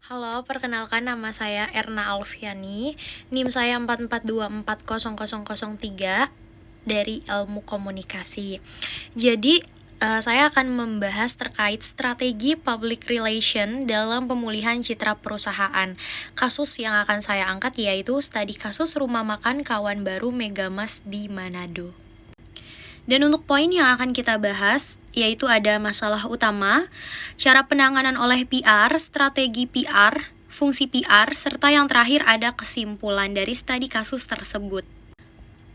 Halo, perkenalkan nama saya Erna Alfiani, NIM saya 44240003 dari Ilmu Komunikasi. Jadi, saya akan membahas terkait strategi public relation dalam pemulihan citra perusahaan. Kasus yang akan saya angkat yaitu studi kasus rumah makan kawan baru Megamas di Manado. Dan untuk poin yang akan kita bahas, yaitu ada masalah utama, cara penanganan oleh PR, strategi PR, fungsi PR, serta yang terakhir ada kesimpulan dari studi kasus tersebut.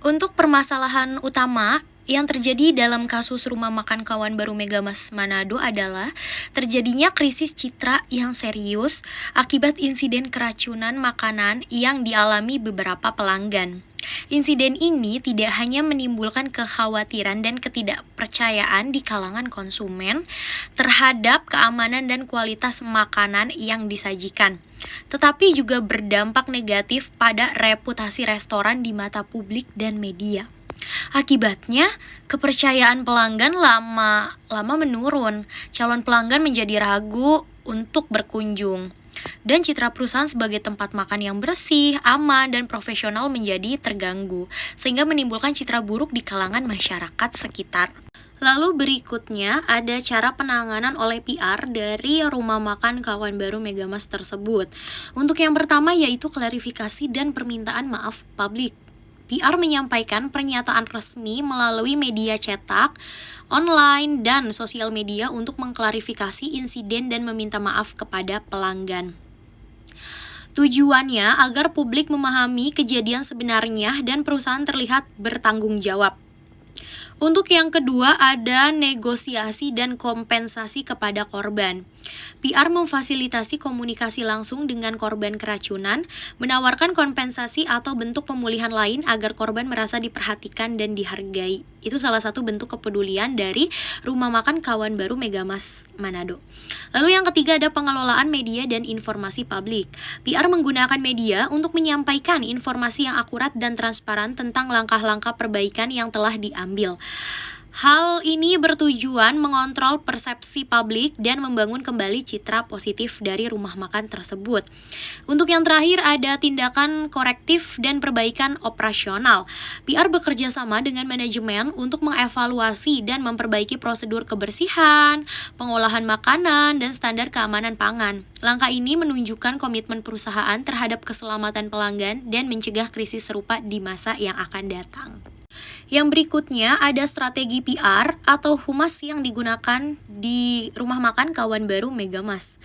Untuk permasalahan utama yang terjadi dalam kasus rumah makan kawan baru Megamas Manado adalah terjadinya krisis citra yang serius akibat insiden keracunan makanan yang dialami beberapa pelanggan. Insiden ini tidak hanya menimbulkan kekhawatiran dan ketidakpercayaan di kalangan konsumen terhadap keamanan dan kualitas makanan yang disajikan, tetapi juga berdampak negatif pada reputasi restoran di mata publik dan media. Akibatnya, kepercayaan pelanggan lama-lama menurun, calon pelanggan menjadi ragu untuk berkunjung, dan citra perusahaan sebagai tempat makan yang bersih, aman, dan profesional menjadi terganggu, sehingga menimbulkan citra buruk di kalangan masyarakat sekitar. Lalu berikutnya ada cara penanganan oleh PR dari rumah makan kawan baru Megamas tersebut. Untuk yang pertama yaitu klarifikasi dan permintaan maaf publik. PR menyampaikan pernyataan resmi melalui media cetak, online, dan sosial media untuk mengklarifikasi insiden dan meminta maaf kepada pelanggan. Tujuannya agar publik memahami kejadian sebenarnya dan perusahaan terlihat bertanggung jawab. Untuk yang kedua ada negosiasi dan kompensasi kepada korban. PR memfasilitasi komunikasi langsung dengan korban keracunan, menawarkan kompensasi atau bentuk pemulihan lain agar korban merasa diperhatikan dan dihargai. Itu salah satu bentuk kepedulian dari rumah makan kawan baru Megamas Manado. Lalu yang ketiga ada pengelolaan media dan informasi publik. PR menggunakan media untuk menyampaikan informasi yang akurat dan transparan tentang langkah-langkah perbaikan yang telah diambil. Hal ini bertujuan mengontrol persepsi publik dan membangun kembali citra positif dari rumah makan tersebut. Untuk yang terakhir ada tindakan korektif dan perbaikan operasional. PR bekerja sama dengan manajemen untuk mengevaluasi dan memperbaiki prosedur kebersihan, pengolahan makanan, dan standar keamanan pangan. Langkah ini menunjukkan komitmen perusahaan terhadap keselamatan pelanggan dan mencegah krisis serupa di masa yang akan datang. Yang berikutnya ada strategi PR atau humas yang digunakan di rumah makan kawan baru Megamas.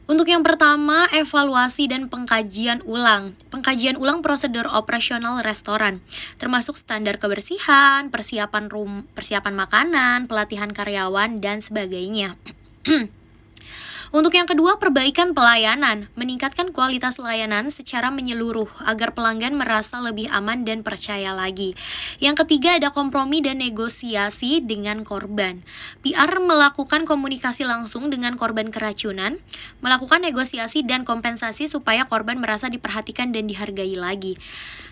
Untuk yang pertama, evaluasi dan pengkajian ulang. Pengkajian ulang prosedur operasional restoran, termasuk standar kebersihan, persiapan makanan, pelatihan karyawan, dan sebagainya. Untuk yang kedua, perbaikan pelayanan, meningkatkan kualitas layanan secara menyeluruh agar pelanggan merasa lebih aman dan percaya lagi. Yang ketiga, ada kompromi dan negosiasi dengan korban. PR melakukan komunikasi langsung dengan korban keracunan, melakukan negosiasi dan kompensasi supaya korban merasa diperhatikan dan dihargai lagi.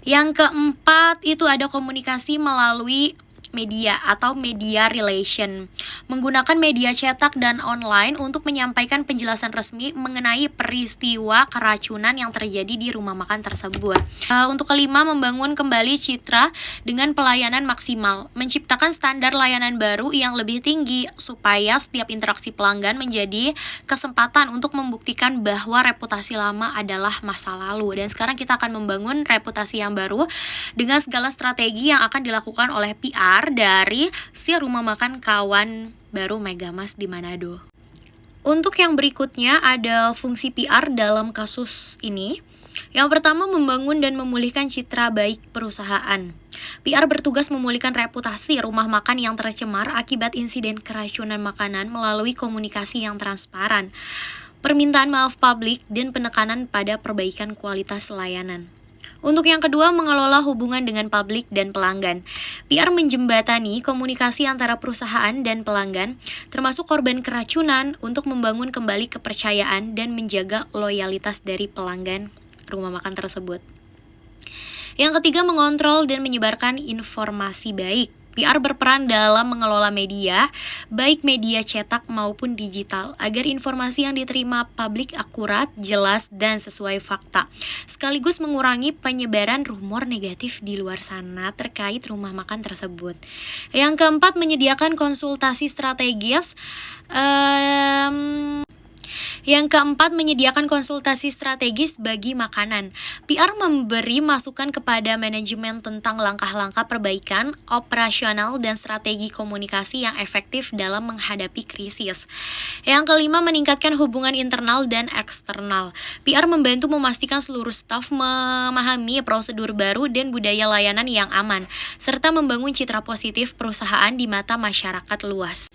Yang keempat, itu ada komunikasi melalui media atau media relation, menggunakan media cetak dan online untuk menyampaikan penjelasan resmi mengenai peristiwa keracunan yang terjadi di rumah makan tersebut. Untuk kelima, membangun kembali citra dengan pelayanan maksimal, menciptakan standar layanan baru yang lebih tinggi supaya setiap interaksi pelanggan menjadi kesempatan untuk membuktikan bahwa reputasi lama adalah masa lalu, dan sekarang kita akan membangun reputasi yang baru dengan segala strategi yang akan dilakukan oleh PR dari si rumah makan kawan baru Megamas di Manado. Untuk yang berikutnya ada fungsi PR dalam kasus ini. Yang pertama, membangun dan memulihkan citra baik perusahaan. PR bertugas memulihkan reputasi rumah makan yang tercemar akibat insiden keracunan makanan melalui komunikasi yang transparan, permintaan maaf publik, dan penekanan pada perbaikan kualitas layanan. Untuk yang kedua, mengelola hubungan dengan publik dan pelanggan. PR menjembatani komunikasi antara perusahaan dan pelanggan, termasuk korban keracunan, untuk membangun kembali kepercayaan dan menjaga loyalitas dari pelanggan rumah makan tersebut. Yang ketiga, mengontrol dan menyebarkan informasi baik. PR berperan dalam mengelola media, baik media cetak maupun digital, agar informasi yang diterima publik akurat, jelas, dan sesuai fakta, sekaligus mengurangi penyebaran rumor negatif di luar sana terkait rumah makan tersebut. Yang keempat, menyediakan konsultasi strategis. Menyediakan konsultasi strategis bagi makanan. PR memberi masukan kepada manajemen tentang langkah-langkah perbaikan, operasional, dan strategi komunikasi yang efektif dalam menghadapi krisis. Yang kelima, meningkatkan hubungan internal dan eksternal. PR membantu memastikan seluruh staf memahami prosedur baru dan budaya layanan yang aman, serta membangun citra positif perusahaan di mata masyarakat luas.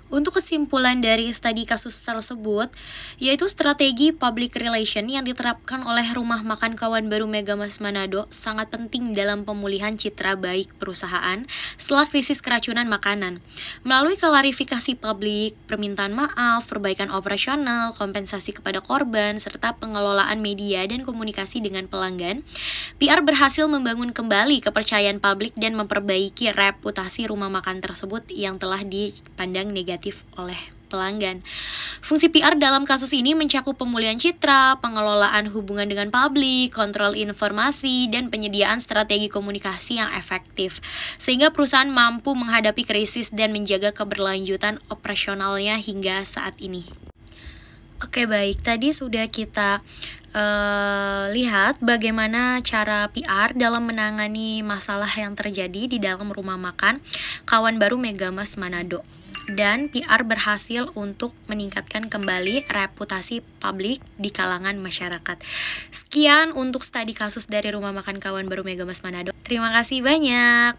Untuk kesimpulan dari studi kasus tersebut, yaitu strategi public relation yang diterapkan oleh Rumah Makan Kawan Baru Megamas Manado sangat penting dalam pemulihan citra baik perusahaan setelah krisis keracunan makanan. Melalui klarifikasi publik, permintaan maaf, perbaikan operasional, kompensasi kepada korban, serta pengelolaan media dan komunikasi dengan pelanggan, PR berhasil membangun kembali kepercayaan publik dan memperbaiki reputasi rumah makan tersebut yang telah dipandang negatif oleh pelanggan. Fungsi PR dalam kasus ini mencakup pemulihan citra, pengelolaan hubungan dengan publik, kontrol informasi, dan penyediaan strategi komunikasi yang efektif, sehingga perusahaan mampu menghadapi krisis dan menjaga keberlanjutan operasionalnya hingga saat ini. Oke, baik, tadi sudah kita lihat bagaimana cara PR dalam menangani masalah yang terjadi di dalam rumah makan Kawan Baru Megamas Manado. Dan PR berhasil untuk meningkatkan kembali reputasi publik di kalangan masyarakat. Sekian untuk studi kasus dari Rumah Makan Kawan Baru Megamas Manado. Terima kasih banyak.